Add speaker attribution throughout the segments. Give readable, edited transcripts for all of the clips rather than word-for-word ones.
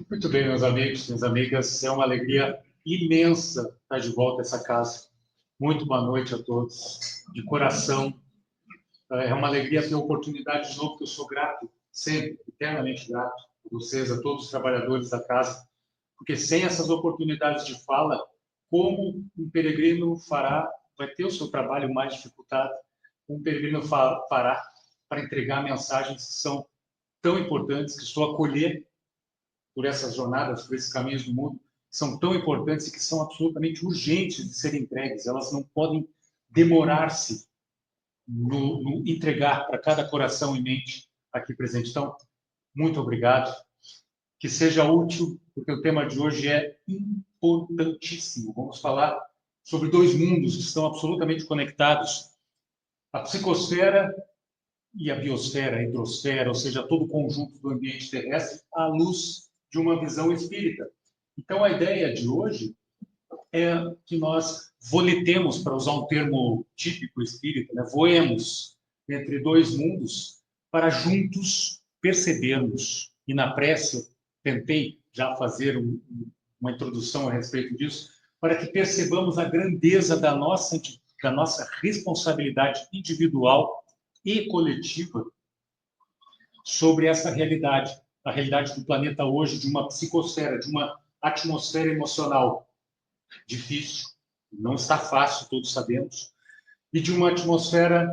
Speaker 1: Muito bem, meus amigos, minhas amigas. É uma alegria imensa estar de volta a essa casa. Muito boa noite a todos, de coração. É uma alegria ter a oportunidade de novo, que eu sou grato, sempre, eternamente grato a vocês, a todos os trabalhadores da casa, porque sem essas oportunidades de fala, como um peregrino fará, vai ter o seu trabalho mais dificultado, um peregrino fará para entregar mensagens que são tão importantes, que estou a acolher por essas jornadas, por esses caminhos do mundo, são tão importantes e que são absolutamente urgentes de serem entregues. Elas não podem demorar-se no entregar para cada coração e mente aqui presente. Então, muito obrigado. Que seja útil, porque o tema de hoje é importantíssimo. Vamos falar sobre dois mundos que estão absolutamente conectados. A psicosfera e a biosfera, a hidrosfera, ou seja, todo o conjunto do ambiente terrestre, à luz de uma visão espírita. Então, a ideia de hoje é que nós voletemos, para usar um termo típico espírita, né? Voemos entre dois mundos para juntos percebermos. E na prece, eu tentei já fazer uma introdução a respeito disso, para que percebamos a grandeza da nossa responsabilidade individual e coletiva sobre essa realidade, a realidade do planeta hoje, de uma psicosfera, de uma atmosfera emocional difícil, não está fácil, todos sabemos, e de uma atmosfera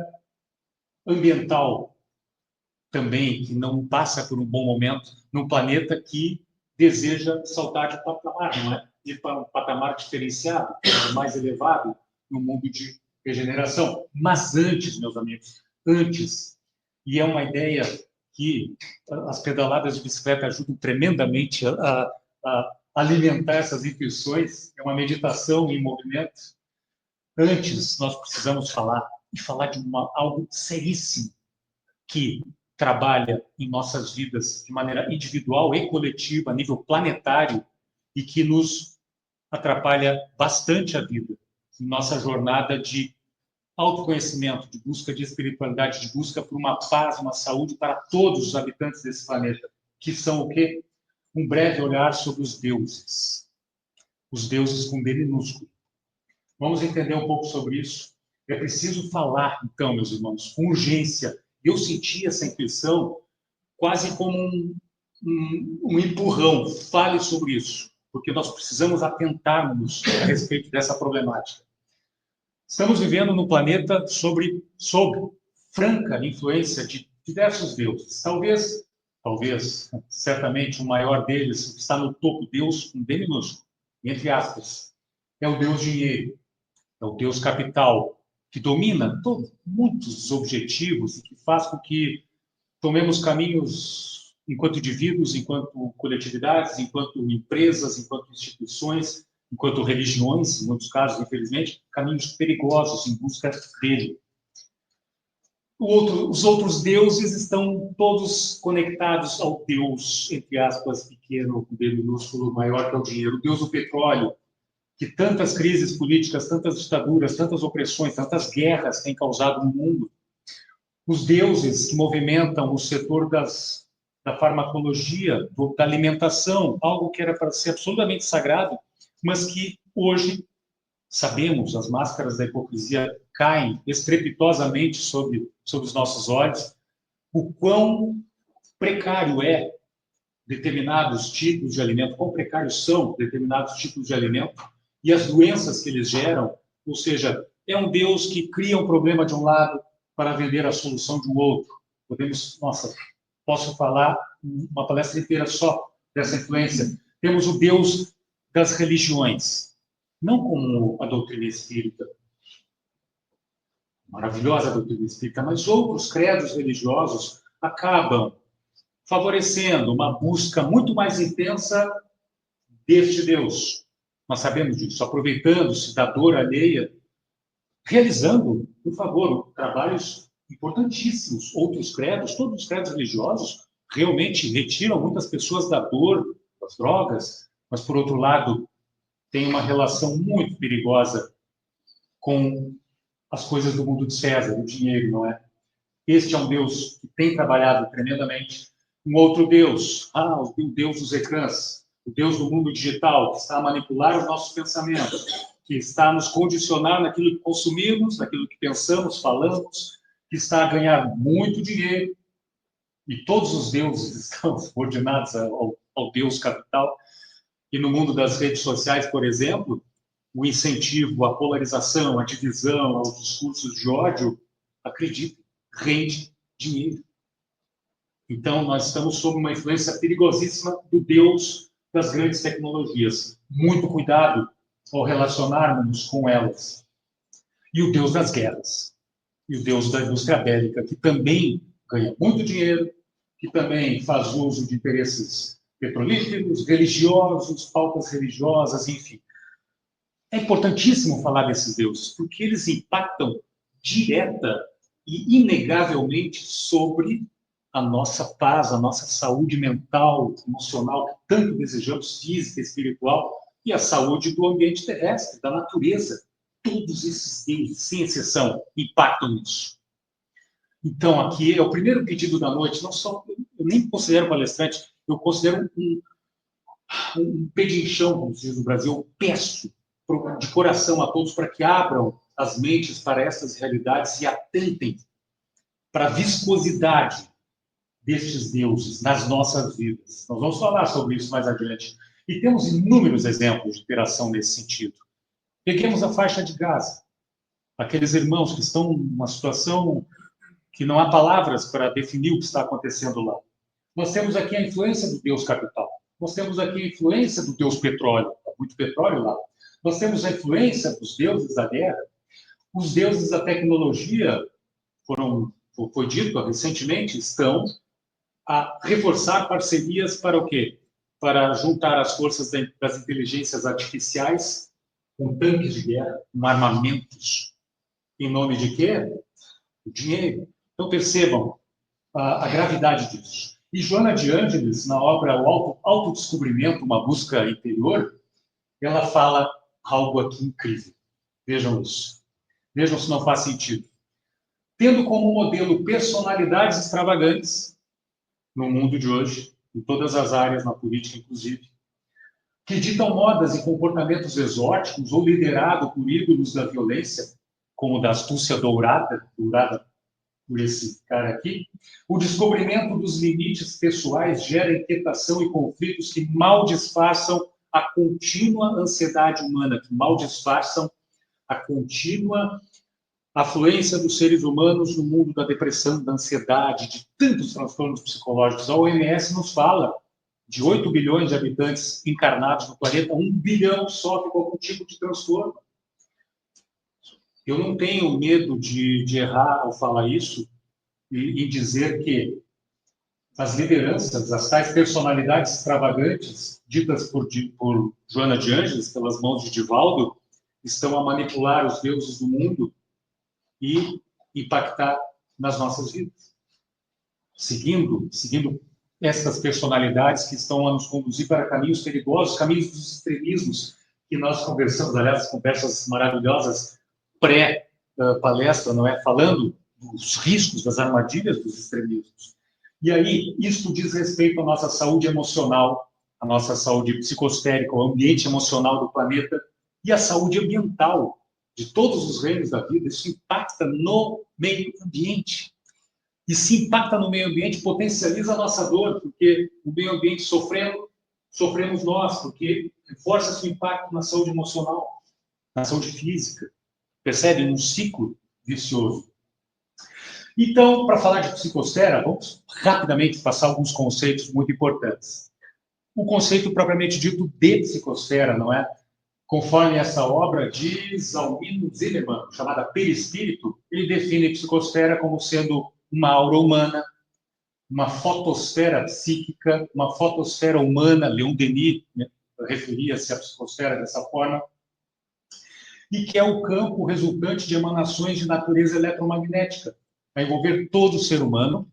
Speaker 1: ambiental também, que não passa por um bom momento, num planeta que deseja saltar de patamar, não é? Ir para um patamar diferenciado, mais elevado, no mundo de regeneração. Mas antes, meus amigos, antes, e é uma ideia que as pedaladas de bicicleta ajudam tremendamente a alimentar essas intuições, é uma meditação em movimento. Antes, nós precisamos falar, e falar de algo seríssimo, que trabalha em nossas vidas de maneira individual e coletiva, a nível planetário, e que nos atrapalha bastante a vida, em nossa jornada de autoconhecimento, de busca de espiritualidade, de busca por uma paz, uma saúde para todos os habitantes desse planeta, que são o quê? Um breve olhar sobre os deuses com D minúsculo. Vamos entender um pouco sobre isso. É preciso falar, então, meus irmãos, com urgência. Eu senti essa intuição quase como um empurrão. Fale sobre isso, porque nós precisamos atentarmos a respeito dessa problemática. Estamos vivendo num planeta sob franca influência de diversos deuses. Talvez, certamente, o maior deles está no topo, Deus com D minúsculo, entre aspas. É o Deus dinheiro, é o Deus capital, que domina muitos objetivos e que faz com que tomemos caminhos enquanto indivíduos, enquanto coletividades, enquanto empresas, enquanto instituições, enquanto religiões, em muitos casos, infelizmente, caminhos perigosos em busca dele. Os outros deuses estão todos conectados ao Deus, entre aspas, pequeno, com D minúsculo, maior que é o dinheiro, o Deus do petróleo, que tantas crises políticas, tantas ditaduras, tantas opressões, tantas guerras têm causado no mundo. Os deuses que movimentam o setor da farmacologia, da alimentação, algo que era para ser absolutamente sagrado, mas que hoje, sabemos, as máscaras da hipocrisia caem estrepitosamente sobre os nossos olhos, o quão precário é determinados tipos de alimento, quão precários são determinados tipos de alimento, e as doenças que eles geram, ou seja, é um Deus que cria um problema de um lado para vender a solução de um outro. Posso falar uma palestra inteira só dessa influência. Temos o Deus das religiões, não como a doutrina espírita, maravilhosa doutrina espírita, mas outros credos religiosos acabam favorecendo uma busca muito mais intensa deste Deus. Nós sabemos disso, aproveitando-se da dor alheia, realizando, por favor, trabalhos importantíssimos. Outros credos, todos os credos religiosos, realmente retiram muitas pessoas da dor, das drogas, mas, por outro lado, tem uma relação muito perigosa com as coisas do mundo de César, o dinheiro, não é? Este é um Deus que tem trabalhado tremendamente Um outro Deus, o Deus dos ecrãs, o Deus do mundo digital, que está a manipular os nossos pensamentos, que está a nos condicionar naquilo que consumimos, naquilo que pensamos, falamos, que está a ganhar muito dinheiro, e todos os deuses estão subordinados ao Deus capital. E no mundo das redes sociais, por exemplo, o incentivo à polarização, à divisão, aos discursos de ódio, acredite, rende dinheiro. Então, nós estamos sob uma influência perigosíssima do Deus das grandes tecnologias. Muito cuidado ao relacionarmos com elas. E o Deus das guerras. E o Deus da indústria bélica, que também ganha muito dinheiro, que também faz uso de interesses petrolíferos, religiosos, pautas religiosas, enfim. É importantíssimo falar desses deuses, porque eles impactam direta e inegavelmente sobre a nossa paz, a nossa saúde mental, emocional, que tanto desejamos, física, espiritual, e a saúde do ambiente terrestre, da natureza. Todos esses deuses, sem exceção, impactam nisso. Então, aqui é o primeiro pedido da noite, não só, eu nem considero palestrante, eu considero um pedinchão, como se diz no Brasil, eu peço de coração a todos para que abram as mentes para essas realidades e atentem para a viscosidade destes deuses nas nossas vidas. Nós vamos falar sobre isso mais adiante. E temos inúmeros exemplos de interação nesse sentido. Peguemos a faixa de Gaza. Aqueles irmãos que estão numa situação que não há palavras para definir o que está acontecendo lá. Nós temos aqui a influência do Deus capital. Nós temos aqui a influência do Deus petróleo. Há muito petróleo lá. Nós temos a influência dos deuses da guerra. Os deuses da tecnologia, foi dito recentemente, estão a reforçar parcerias para o quê? Para juntar as forças das inteligências artificiais com tanques de guerra, com armamentos. Em nome de quê? O dinheiro. Então, percebam a gravidade disso. E Joana de Ângeles, na obra O Autodescobrimento, uma busca interior, ela fala algo aqui incrível. Vejam isso. Vejam se não faz sentido. Tendo como modelo personalidades extravagantes no mundo de hoje, em todas as áreas, na política inclusive, que ditam modas e comportamentos exóticos ou liderado por ídolos da violência, como da astúcia dourada por esse cara aqui, o descobrimento dos limites pessoais gera inquietação e conflitos que mal disfarçam a contínua ansiedade humana, que mal disfarçam a contínua afluência dos seres humanos no mundo da depressão, da ansiedade, de tantos transtornos psicológicos. A OMS nos fala de 8 bilhões de habitantes encarnados no planeta, 1 bilhão sofre com algum tipo de transtorno. Eu não tenho medo de errar ao falar isso e dizer que as lideranças, as tais personalidades extravagantes, ditas por Joana de Ângeles, pelas mãos de Divaldo, estão a manipular os deuses do mundo e impactar nas nossas vidas. Seguindo essas personalidades que estão a nos conduzir para caminhos perigosos, caminhos dos extremismos, que nós conversamos, aliás, conversas maravilhosas pré-palestra, não é? Falando dos riscos, das armadilhas dos extremismos. E aí, isso diz respeito à nossa saúde emocional, à nossa saúde psicosférica, ao ambiente emocional do planeta e à saúde ambiental de todos os reinos da vida. Isso impacta no meio ambiente. E se impacta no meio ambiente, potencializa a nossa dor, porque o meio ambiente sofremos nós, porque reforça seu impacto na saúde emocional, na saúde física. Percebe? Um ciclo vicioso. Então, para falar de psicosfera, vamos rapidamente passar alguns conceitos muito importantes. O conceito propriamente dito de psicosfera, não é? Conforme essa obra diz Almino Zimmermann, chamada Perispírito, ele define a psicosfera como sendo uma aura humana, uma fotosfera psíquica, uma fotosfera humana. Leon Denis, né, referia-se à psicosfera dessa forma, e que é o campo resultante de emanações de natureza eletromagnética, a envolver todo o ser humano,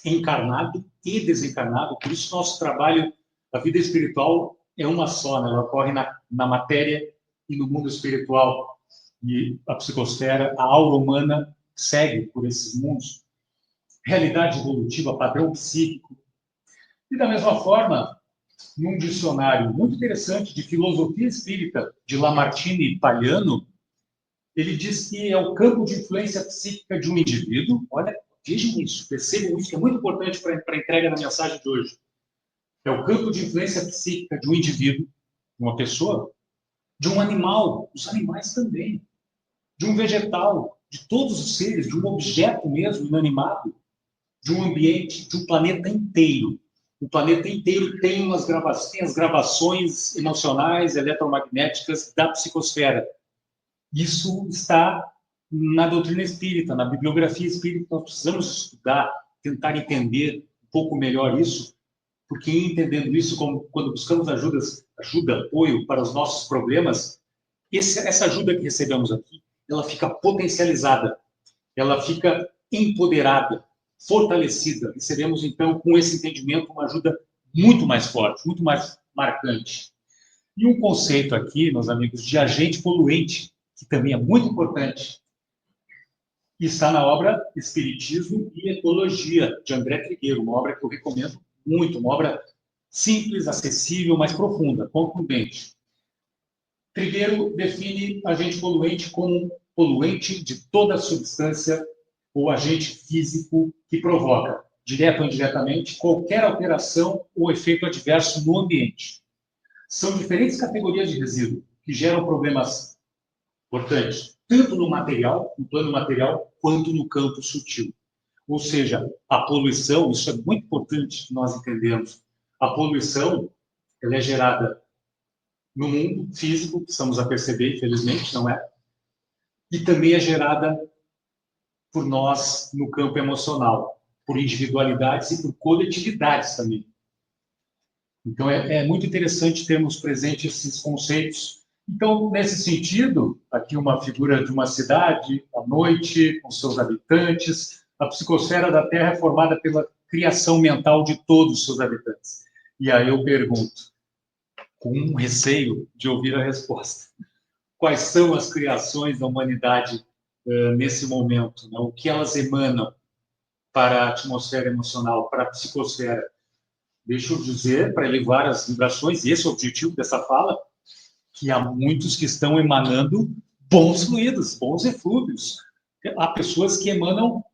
Speaker 1: encarnado e desencarnado. Por isso, nosso trabalho, a vida espiritual, é uma só, né? Ela ocorre na matéria e no mundo espiritual. E a psicosfera, a aura humana, segue por esses mundos. Realidade evolutiva, padrão psíquico, E da mesma forma, num dicionário muito interessante de filosofia espírita, de Lamartine Palhano, ele diz que é o campo de influência psíquica de um indivíduo. Olha, vejam isso, percebam isso, que é muito importante para a entrega da mensagem de hoje. É o campo de influência psíquica de um indivíduo, de uma pessoa, de um animal, os animais também, de um vegetal, de todos os seres, de um objeto mesmo inanimado, de um ambiente, de um planeta inteiro. O planeta inteiro tem as gravações emocionais, eletromagnéticas da psicosfera. Isso está na doutrina espírita, na bibliografia espírita. Nós precisamos estudar, tentar entender um pouco melhor isso, porque entendendo isso, quando buscamos ajuda, apoio para os nossos problemas, essa ajuda que recebemos aqui, ela fica potencializada, ela fica empoderada, fortalecida. Recebemos, então, com esse entendimento, uma ajuda muito mais forte, muito mais marcante. E um conceito aqui, meus amigos, de agente poluente, que também é muito importante, está na obra Espiritismo e Etologia, de André Trigueiro, uma obra que eu recomendo muito, uma obra simples, acessível, mas profunda, concludente. Trigueiro define agente poluente como poluente de toda substância ou agente físico que provoca, direto ou indiretamente, qualquer alteração ou efeito adverso no ambiente. São diferentes categorias de resíduo que geram problemas importantes, tanto no material, no plano material, quanto no campo sutil. Ou seja, a poluição, isso é muito importante que nós entendemos. A poluição, ela é gerada no mundo físico, que estamos a perceber, infelizmente, não é? E também é gerada por nós no campo emocional, por individualidades e por coletividades também. Então, é muito interessante termos presente esses conceitos. Então, nesse sentido, aqui uma figura de uma cidade, à noite, com seus habitantes. A psicosfera da Terra é formada pela criação mental de todos os seus habitantes. E aí eu pergunto, com um receio de ouvir a resposta, quais são as criações da humanidade nesse momento? Né? O que elas emanam para a atmosfera emocional, para a psicosfera? Deixa eu dizer, para elevar as vibrações, e esse é o objetivo dessa fala, que há muitos que estão emanando bons fluidos, bons eflúvios. Há pessoas que emanam,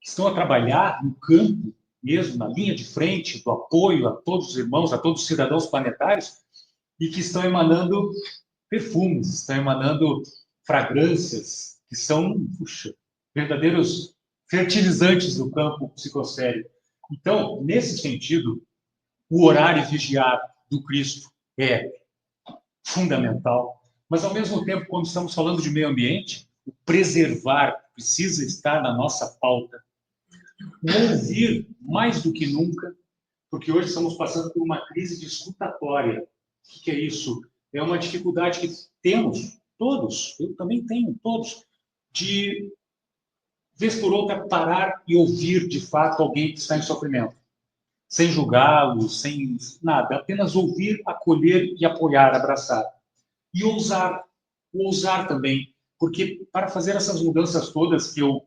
Speaker 1: que estão a trabalhar no campo, mesmo na linha de frente, do apoio a todos os irmãos, a todos os cidadãos planetários, e que estão emanando perfumes, estão emanando fragrâncias, que são, puxa, verdadeiros fertilizantes do campo psicosférico. Então, nesse sentido, o orar e vigiar do Cristo é fundamental, mas, ao mesmo tempo, quando estamos falando de meio ambiente, o preservar precisa estar na nossa pauta. O ouvir, mais do que nunca, porque hoje estamos passando por uma crise de escutatória. O que é isso? É uma dificuldade que temos, todos, eu também tenho, todos, de, vez por outra, parar e ouvir, de fato, alguém que está em sofrimento. Sem julgá-lo, sem nada, apenas ouvir, acolher e apoiar, abraçar. E ousar também, porque para fazer essas mudanças todas que eu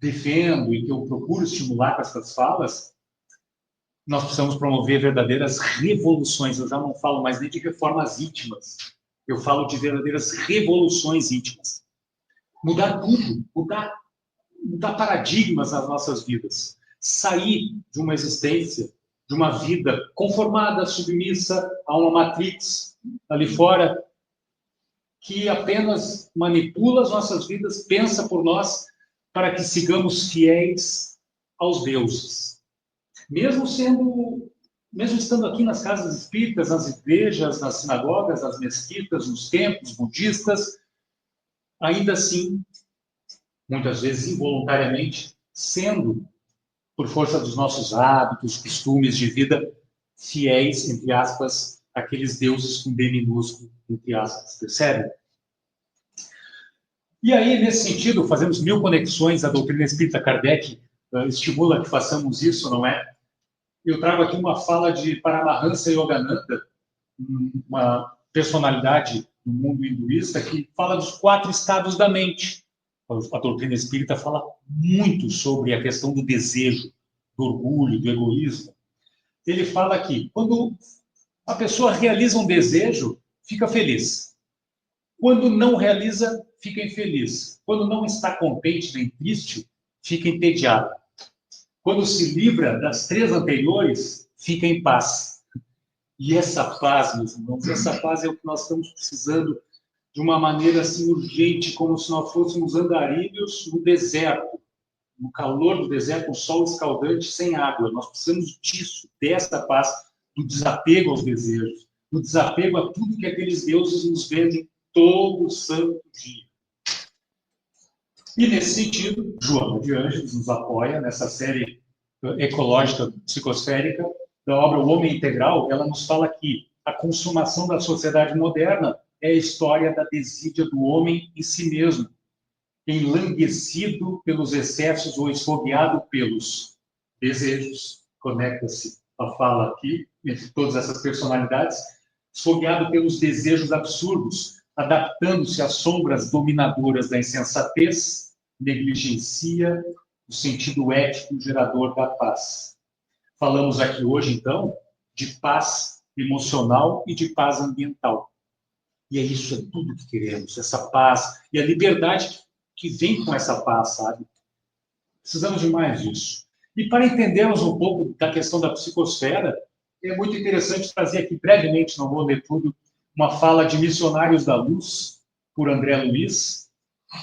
Speaker 1: defendo e que eu procuro estimular com essas falas, nós precisamos promover verdadeiras revoluções. Eu já não falo mais nem de reformas íntimas, eu falo de verdadeiras revoluções íntimas. Mudar tudo, mudar paradigmas nas nossas vidas. Sair de uma existência, de uma vida conformada, submissa a uma matrix ali fora, que apenas manipula as nossas vidas, pensa por nós, para que sigamos fiéis aos deuses. Mesmo estando aqui nas casas espíritas, nas igrejas, nas sinagogas, nas mesquitas, nos templos budistas, ainda assim, muitas vezes involuntariamente, sendo, por força dos nossos hábitos, costumes de vida, fiéis, entre aspas, àqueles deuses com D minúsculo, entre aspas, percebe? E aí, nesse sentido, fazemos 1000 conexões, a doutrina espírita Kardec estimula que façamos isso, não é? Eu trago aqui uma fala de Paramahansa Yogananda, uma personalidade do mundo hinduísta, que fala dos 4 estados da mente. A doutrina espírita fala muito sobre a questão do desejo, do orgulho, do egoísmo. ele fala aqui, quando a pessoa realiza um desejo, fica feliz. Quando não realiza, fica infeliz. Quando não está contente nem triste, fica entediado. Quando se livra das 3 anteriores, fica em paz. E essa paz, meus irmãos, essa paz é o que nós estamos precisando de uma maneira assim urgente, como se nós fôssemos andarilhos no deserto, no calor do deserto, um sol escaldante sem água. Nós precisamos disso, dessa paz, do desapego aos desejos, do desapego a tudo que aqueles deuses nos vendem todo santo dia. E, nesse sentido, Joana de Ângeles nos apoia nessa série ecológica psicosférica da obra O Homem Integral. Ela nos fala que a consumação da sociedade moderna é a história da desídia do homem em si mesmo, enlanguecido pelos excessos ou esfogueado pelos desejos. Conecta-se a fala aqui, entre todas essas personalidades, esfogueado pelos desejos absurdos, adaptando-se às sombras dominadoras da insensatez, negligencia o sentido ético gerador da paz. Falamos aqui hoje, então, de paz emocional e de paz ambiental. E é isso, é tudo que queremos, essa paz e a liberdade que vem com essa paz, sabe? Precisamos de mais disso. E para entendermos um pouco da questão da psicosfera, é muito interessante trazer aqui brevemente, não vou ler tudo, uma fala de Missionários da Luz, por André Luiz,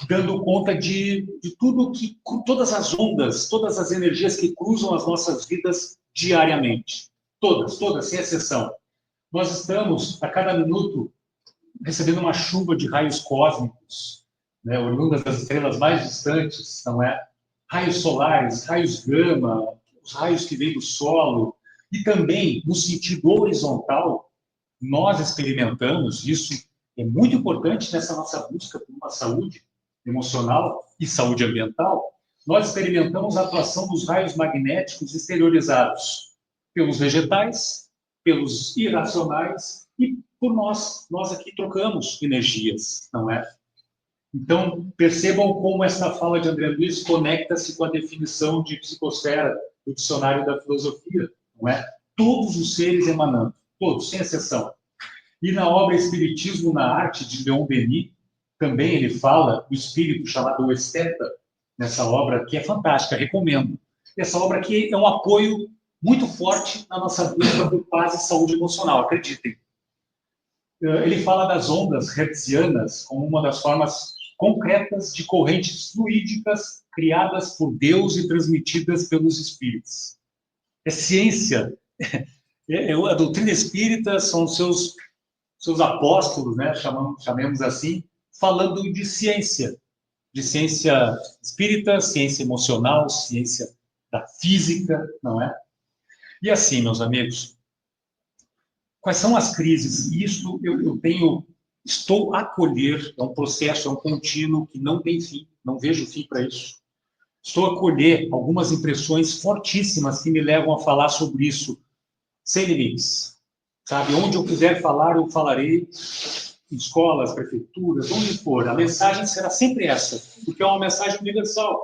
Speaker 1: dando conta de tudo que, todas as ondas, todas as energias que cruzam as nossas vidas diariamente. Todas, sem exceção. Nós estamos, a cada minuto, recebendo uma chuva de raios cósmicos, né, oriundas das estrelas mais distantes, não é? Raios solares, raios gama, os raios que vêm do solo, e também, no sentido horizontal, nós experimentamos, isso é muito importante nessa nossa busca por uma saúde emocional e saúde ambiental, nós experimentamos a atuação dos raios magnéticos exteriorizados pelos vegetais, pelos irracionais e por nós. Nós aqui trocamos energias, não é? Então, percebam como essa fala de André Luiz conecta-se com a definição de psicosfera do dicionário da filosofia, não é? Todos os seres emanando, todos, sem exceção. E na obra Espiritismo na Arte, de Leon Denis, também ele fala do espírito chamado Esteta, nessa obra que é fantástica, recomendo. Essa obra aqui é um apoio muito forte na nossa busca por paz e saúde emocional, acreditem. Ele fala das ondas hertzianas como uma das formas concretas de correntes fluídicas criadas por Deus e transmitidas pelos espíritos. É ciência. A doutrina espírita são seus apóstolos, né, chamemos assim, falando de ciência espírita, ciência emocional, ciência da física, não é? E assim, meus amigos, quais são as crises? Isso estou a acolher, é um processo, é um contínuo que não tem fim, não vejo fim para isso. Estou a colher algumas impressões fortíssimas que me levam a falar sobre isso, sem limites. Sabe, onde eu quiser falar, eu falarei, em escolas, prefeituras, onde for. A mensagem será sempre essa, porque é uma mensagem universal.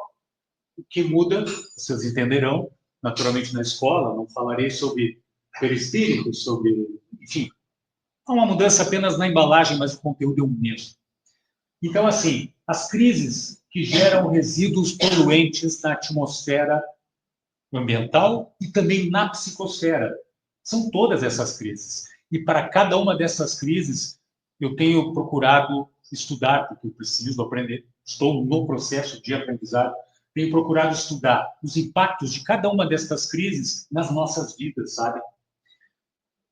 Speaker 1: O que muda, vocês entenderão, naturalmente na escola, não falarei sobre perispírito, enfim, há uma mudança apenas na embalagem, mas o conteúdo é o mesmo. Então, assim, as crises que geram resíduos poluentes na atmosfera ambiental e também na psicosfera. São todas essas crises. E para cada uma dessas crises, eu tenho procurado estudar, porque eu preciso aprender. Estou no processo de aprendizado. Tenho procurado estudar os impactos de cada uma dessas crises nas nossas vidas, sabe?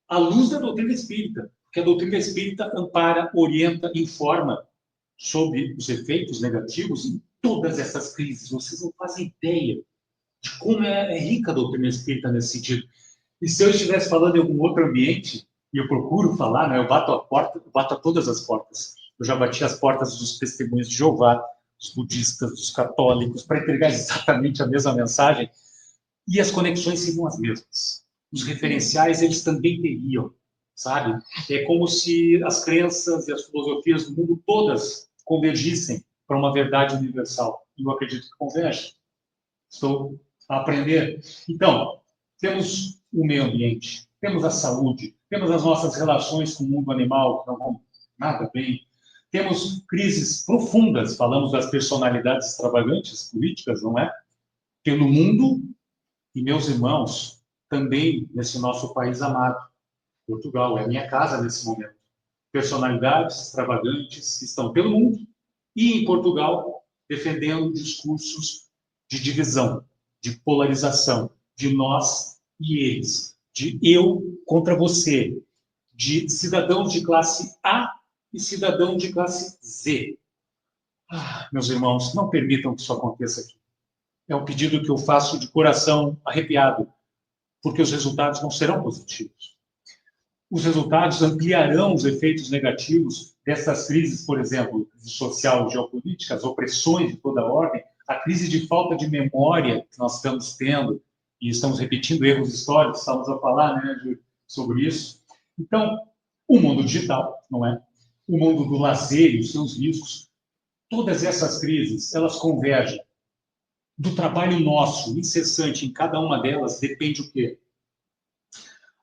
Speaker 1: À luz da doutrina espírita, porque a doutrina espírita ampara, orienta, informa sobre os efeitos negativos em todas essas crises. Vocês não fazem ideia de como é rica a doutrina espírita nesse sentido. E se eu estivesse falando em algum outro ambiente, e eu procuro falar, né, eu bato a porta, eu bato a todas as portas. Eu já bati as portas dos testemunhos de Jeová, dos budistas, dos católicos, para entregar exatamente a mesma mensagem, e as conexões seriam as mesmas. Os referenciais, eles também teriam, sabe? É como se as crenças e as filosofias do mundo todas convergissem para uma verdade universal. E eu acredito que convergem. Estou a aprender. Então, temos o meio ambiente, temos a saúde, temos as nossas relações com o mundo animal, que não vão nada bem. Temos crises profundas, falamos das personalidades extravagantes políticas, não é? Pelo mundo e, meus irmãos, também nesse nosso país amado, Portugal, é a minha casa nesse momento. Personalidades extravagantes que estão pelo mundo e em Portugal defendendo discursos de divisão, de polarização, de nós e eles, de eu contra você, de cidadãos de classe A e cidadão de classe Z. Meus irmãos, não permitam que isso aconteça aqui. É um pedido que eu faço de coração arrepiado, porque os resultados não serão positivos. Os resultados ampliarão os efeitos negativos dessas crises, por exemplo, crise social, geopolítica, as opressões de toda ordem, a crise de falta de memória que nós estamos tendo, e estamos repetindo erros históricos, estamos a falar, né, Júlio, sobre isso. Então, o mundo digital, não é? O mundo do lazer e os seus riscos, todas essas crises, elas convergem. Do trabalho nosso, incessante, em cada uma delas, depende o quê?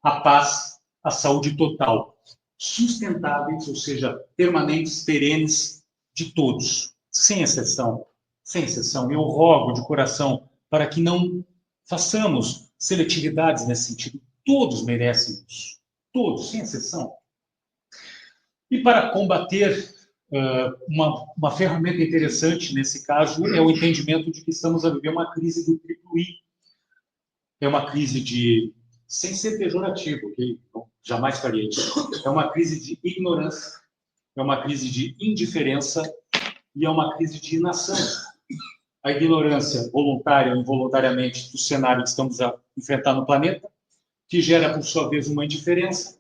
Speaker 1: A paz, a saúde total, sustentáveis, ou seja, permanentes, perenes, de todos, sem exceção. Sem exceção. Eu rogo de coração para que não façamos seletividades nesse sentido. Todos merecem isso. Todos, sem exceção. E para combater, uma ferramenta interessante nesse caso é o entendimento de que estamos a viver uma crise do triplo I. É uma crise de, sem ser pejorativo, ok? Jamais faria isso. É uma crise de ignorância, é uma crise de indiferença e é uma crise de inação. A ignorância voluntária ou involuntariamente do cenário que estamos a enfrentar no planeta, que gera, por sua vez, uma indiferença.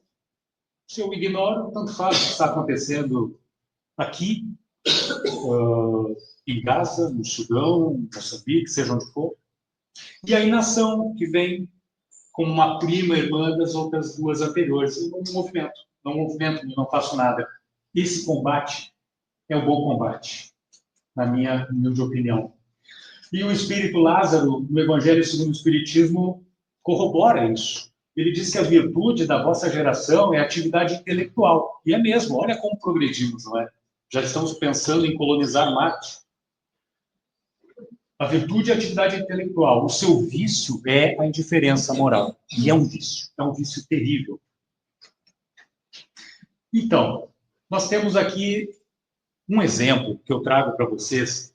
Speaker 1: Se eu ignoro, tanto faz o que está acontecendo aqui, em Gaza, no Sudão, em Moçambique, seja onde for. E a inação, que vem como uma prima irmã das outras duas anteriores. Eu não movimento, não faço nada. Esse combate é o bom combate, na minha humilde opinião. E o Espírito Lázaro, no Evangelho segundo o Espiritismo, corrobora isso. Ele diz que a virtude da vossa geração é a atividade intelectual. E é mesmo, olha como progredimos, não é? Já estamos pensando em colonizar Marte. A virtude é a atividade intelectual. O seu vício é a indiferença moral. E é um vício terrível. Então, nós temos aqui um exemplo que eu trago para vocês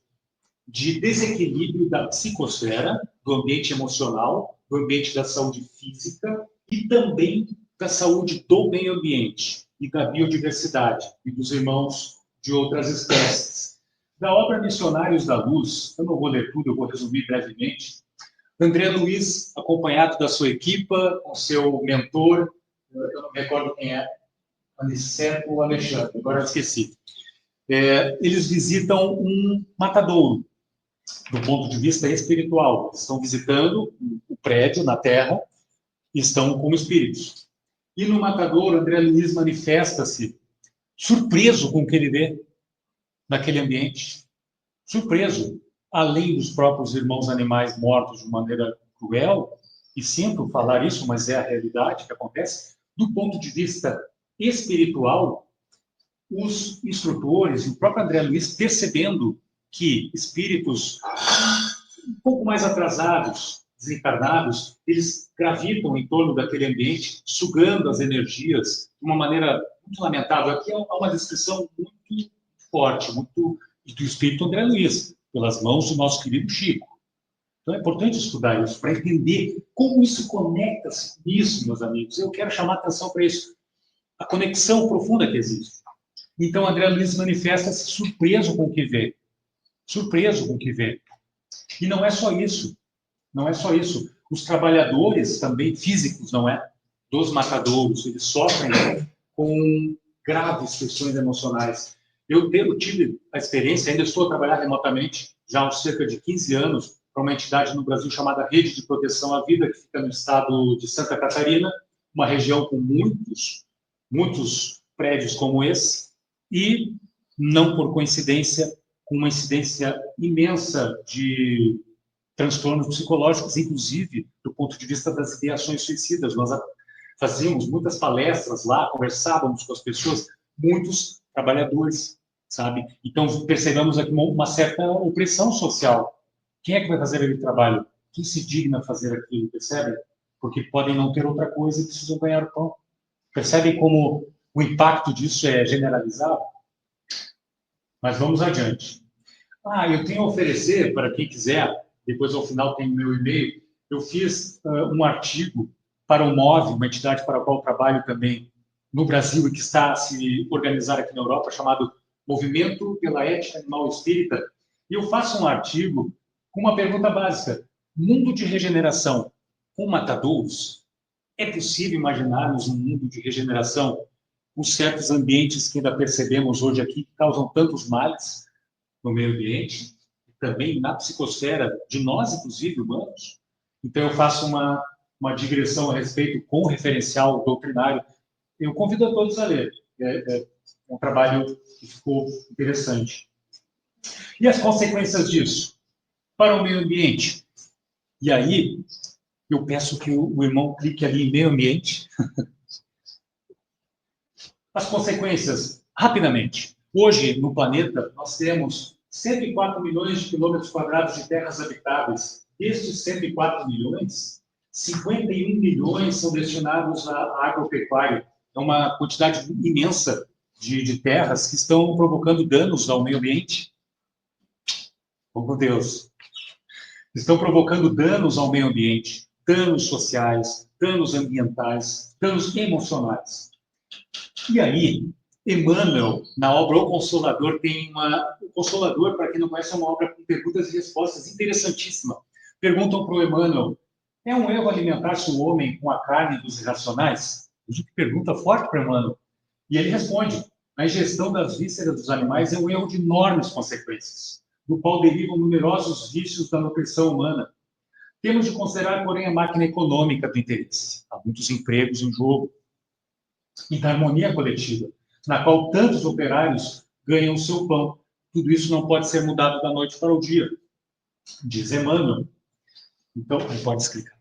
Speaker 1: de desequilíbrio da psicosfera, do ambiente emocional, do ambiente da saúde física e também da saúde do meio ambiente e da biodiversidade e dos irmãos de outras espécies. Da obra Missionários da Luz, eu não vou ler tudo, eu vou resumir brevemente. André Luiz, acompanhado da sua equipa, com seu mentor, eu não me recordo quem é, Aniceto ou Alexandre, agora eu esqueci. Eles visitam um matadouro, do ponto de vista espiritual. Estão visitando o prédio na Terra e estão como espíritos. E no matadouro, André Luiz manifesta-se surpreso com o que ele vê naquele ambiente. Surpreso, além dos próprios irmãos animais mortos de maneira cruel, e sinto falar isso, mas é a realidade que acontece, do ponto de vista espiritual, os instrutores e o próprio André Luiz percebendo que espíritos um pouco mais atrasados, desencarnados, eles gravitam em torno daquele ambiente, sugando as energias de uma maneira muito lamentável. Aqui há uma descrição muito forte, muito do espírito André Luiz, pelas mãos do nosso querido Chico. Então é importante estudar isso, para entender como isso conecta-se com isso, meus amigos. Eu quero chamar a atenção para isso, a conexão profunda que existe. Então, André Luiz manifesta-se surpreso com o que vê. Surpreso com o que vê. E não é só isso. Não é só isso. Os trabalhadores também físicos, não é? Dos matadouros, eles sofrem com graves questões emocionais. Eu tive a experiência, ainda estou a trabalhar remotamente, já há cerca de 15 anos, para uma entidade no Brasil chamada Rede de Proteção à Vida, que fica no estado de Santa Catarina, uma região com muitos prédios como esse, e, não por coincidência, com uma incidência imensa de transtornos psicológicos, inclusive do ponto de vista das ideações suicidas. Nós fazíamos muitas palestras lá, conversávamos com as pessoas, muitos trabalhadores, sabe? Então, percebemos aqui uma certa opressão social. Quem é que vai fazer aquele trabalho? Quem se digna a fazer aquilo, percebe? Porque podem não ter outra coisa e precisam ganhar o pão. Percebem como o impacto disso é generalizado? Mas vamos adiante. Eu tenho a oferecer para quem quiser, depois ao final tem o meu e-mail, eu fiz um artigo para o MOVE, uma entidade para a qual eu trabalho também no Brasil e que está a se organizar aqui na Europa, chamado Movimento pela Ética Animal Espírita, e eu faço um artigo com uma pergunta básica. Mundo de regeneração com matadouros? É possível imaginarmos um mundo de regeneração com certos ambientes que ainda percebemos hoje aqui, que causam tantos males no meio ambiente, e também na psicosfera de nós, inclusive, humanos? Então, eu faço uma digressão a respeito com referencial doutrinário. Eu convido a todos a ler. É um trabalho que ficou interessante. E as consequências disso para o meio ambiente? E aí, eu peço que o irmão clique ali em meio ambiente. As consequências, rapidamente. Hoje, no planeta, nós temos 104 milhões de quilômetros quadrados de terras habitáveis. Destes 104 milhões, 51 milhões são destinados à agropecuária. É uma quantidade imensa de terras que estão provocando danos ao meio ambiente. Oh, meu Deus! Estão provocando danos ao meio ambiente, danos sociais, danos ambientais, danos emocionais. E aí, Emmanuel, na obra O Consolador, tem uma... O Consolador, para quem não conhece, é uma obra com perguntas e respostas interessantíssima. Perguntam para o Emmanuel, é um erro alimentar-se o homem com a carne dos irracionais? Veja que pergunta forte para Emmanuel. E ele responde, a ingestão das vísceras dos animais é um erro de enormes consequências, do qual derivam numerosos vícios da nutrição humana. Temos de considerar, porém, a máquina econômica do interesse. Há muitos empregos em jogo. E da harmonia coletiva, na qual tantos operários ganham o seu pão. Tudo isso não pode ser mudado da noite para o dia, diz Emmanuel. Então, pode explicar.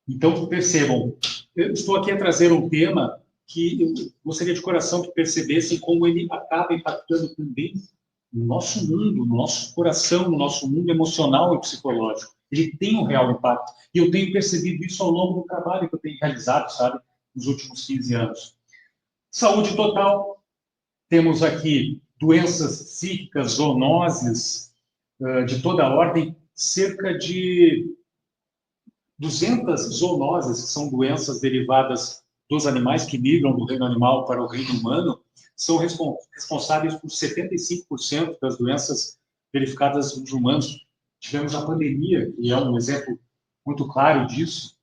Speaker 1: Então, percebam, eu estou aqui a trazer um tema que eu gostaria de coração que percebessem como ele acaba impactando também no nosso mundo, no nosso coração, no nosso mundo emocional e psicológico. Ele tem um real impacto. E eu tenho percebido isso ao longo do trabalho que eu tenho realizado, sabe, nos últimos 15 anos. Saúde total. Temos aqui doenças psíquicas, zoonoses de toda a ordem, cerca de 200 zoonoses, que são doenças derivadas dos animais que migram do reino animal para o reino humano, são responsáveis por 75% das doenças verificadas nos humanos. Tivemos a pandemia, que é um exemplo muito claro disso.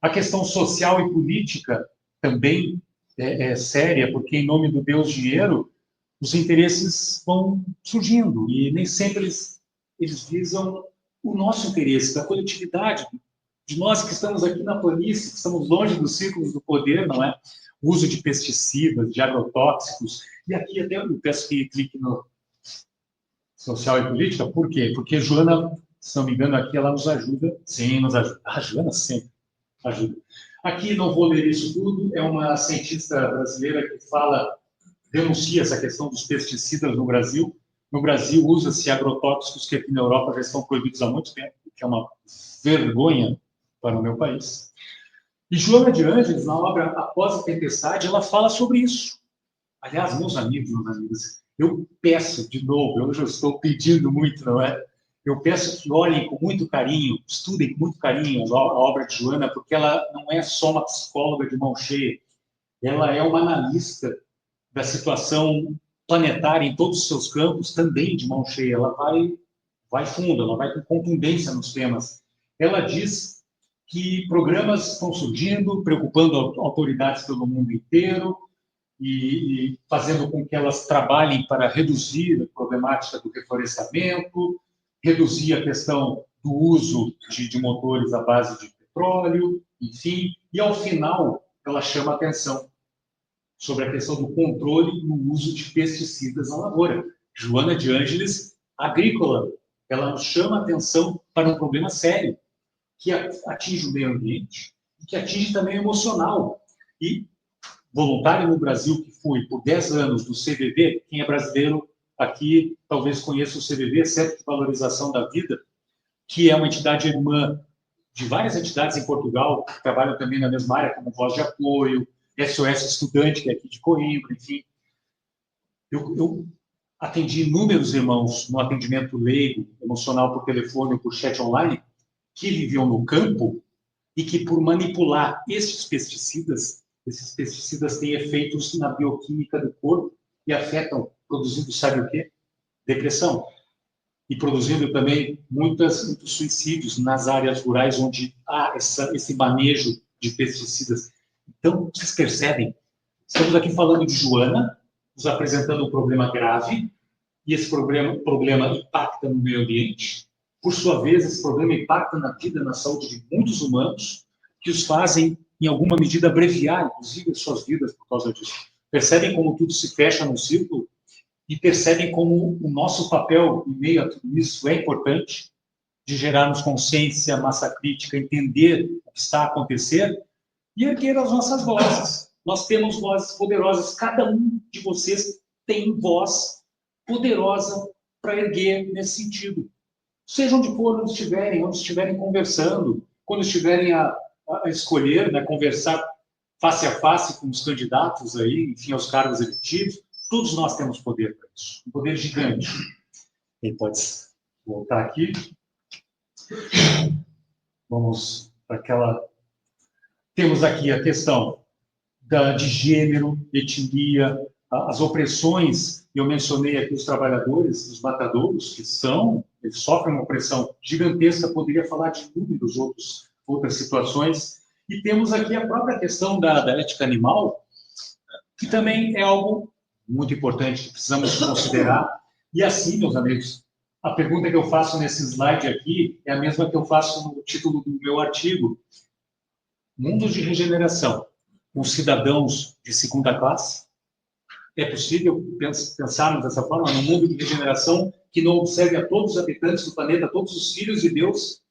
Speaker 1: A questão social e política também é séria, porque em nome do Deus dinheiro, os interesses vão surgindo, e nem sempre eles visam o nosso interesse, da coletividade, de nós que estamos aqui na planície, que estamos longe dos círculos do poder, não é? O uso de pesticidas, de agrotóxicos, e aqui até eu peço que clique no social e política, por quê? Porque Joana, se não me engano, aqui ela nos ajuda, sim, nos ajuda. A Joana sempre ajuda. Aqui, não vou ler isso tudo, é uma cientista brasileira que denuncia essa questão dos pesticidas no Brasil. No Brasil, usa-se agrotóxicos que aqui na Europa já estão proibidos há muito tempo, o que é uma vergonha para o meu país. E Joana de Ângeles, na obra Após a Tempestade, ela fala sobre isso. Aliás, meus amigos, eu peço de novo, eu já estou pedindo muito, não é? Eu peço que olhem com muito carinho, estudem com muito carinho a obra de Joana, porque ela não é só uma psicóloga de mão cheia, ela é uma analista da situação planetária em todos os seus campos, também de mão cheia. Ela vai fundo, ela vai com contundência nos temas. Ela diz que programas estão surgindo, preocupando autoridades pelo mundo inteiro, e fazendo com que elas trabalhem para reduzir a problemática do reflorestamento, reduzir a questão do uso de motores à base de petróleo, enfim, e ao final ela chama atenção sobre a questão do controle e o uso de pesticidas na lavoura. Joana de Ângeles, agrícola, ela nos chama a atenção para um problema sério, que atinge o meio ambiente, e que atinge também o emocional. E voluntário no Brasil, que fui por 10 anos do CVV, quem é brasileiro aqui talvez conheça o CVV, Centro de Valorização da Vida, que é uma entidade irmã de várias entidades em Portugal, que trabalham também na mesma área, como Voz de Apoio, SOS Estudante, que é aqui de Coimbra, enfim. Eu atendi inúmeros irmãos no atendimento leigo, emocional por telefone ou por chat online, que viviam no campo e que, por manipular esses pesticidas têm efeitos na bioquímica do corpo e afetam, produzindo, sabe o quê? Depressão. E produzindo também muitos suicídios nas áreas rurais onde há esse manejo de pesticidas. Então, vocês percebem? Estamos aqui falando de Joana, nos apresentando um problema grave, e esse problema impacta no meio ambiente. Por sua vez, esse problema impacta na vida, na saúde de muitos humanos, que os fazem, em alguma medida, abreviar, inclusive, as suas vidas por causa disso. Percebem como tudo se fecha num círculo? E percebem como o nosso papel em meio a tudo isso é importante, de gerarmos consciência, massa crítica, entender o que está a acontecer e erguer as nossas vozes. Nós temos vozes poderosas, cada um de vocês tem voz poderosa para erguer nesse sentido. Seja onde for, onde estiverem conversando, quando estiverem a escolher, né, conversar face a face com os candidatos aí, enfim, aos cargos eletivos, todos nós temos poder para isso, um poder gigante. Quem pode voltar aqui? Vamos para aquela... Temos aqui a questão de gênero, etnia, as opressões. Eu mencionei aqui os trabalhadores, os matadouros, que eles sofrem uma opressão gigantesca, poderia falar de inúmeras outras situações. E temos aqui a própria questão da ética animal, que também é algo muito importante que precisamos considerar. E assim, meus amigos, a pergunta que eu faço nesse slide aqui é a mesma que eu faço no título do meu artigo. Mundos de regeneração, com cidadãos de segunda classe? É possível pensarmos dessa forma, num mundo de regeneração que não observe a todos os habitantes do planeta, todos os filhos de Deus,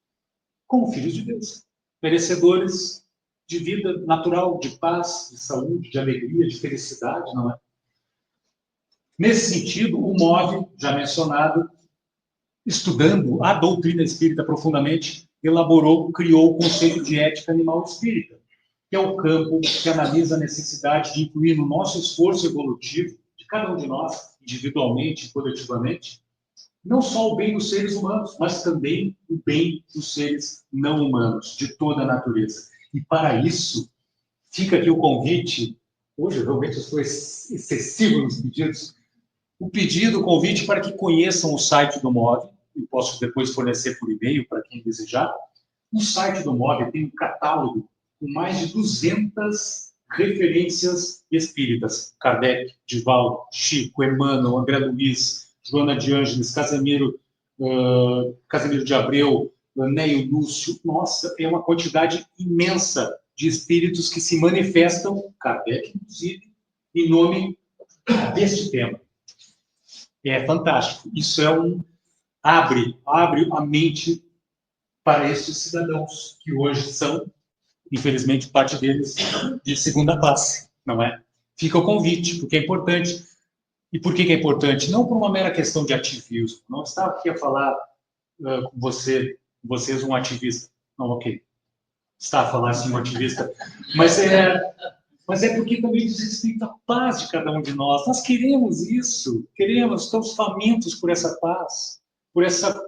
Speaker 1: como filhos de Deus, merecedores de vida natural, de paz, de saúde, de alegria, de felicidade, não é? Nesse sentido, o MOVE, já mencionado, estudando a doutrina espírita profundamente, criou o conceito de ética animal espírita, que é o campo que analisa a necessidade de incluir no nosso esforço evolutivo, de cada um de nós, individualmente e coletivamente, não só o bem dos seres humanos, mas também o bem dos seres não humanos, de toda a natureza. E para isso, fica aqui o convite, hoje realmente eu estou excessivo nos pedidos, o convite para que conheçam o site do MOVE, eu posso depois fornecer por e-mail para quem desejar. No site do MOVE tem um catálogo com mais de 200 referências espíritas. Kardec, Divaldo, Chico, Emmanuel, André Luiz, Joana de Ângeles, Casimiro de Abreu, Neio Lúcio. Nossa, é uma quantidade imensa de espíritos que se manifestam, Kardec, inclusive, em nome deste tema. É fantástico. Isso abre a mente para estes cidadãos, que hoje são, infelizmente, parte deles de segunda classe, não é? Fica o convite, porque é importante. E por que é importante? Não por uma mera questão de ativismo. Não está aqui a falar com vocês um ativista. Não, ok. Está a falar assim um ativista. Mas é porque também diz respeito à paz de cada um de nós. Nós queremos isso. Estamos famintos por essa paz, por essa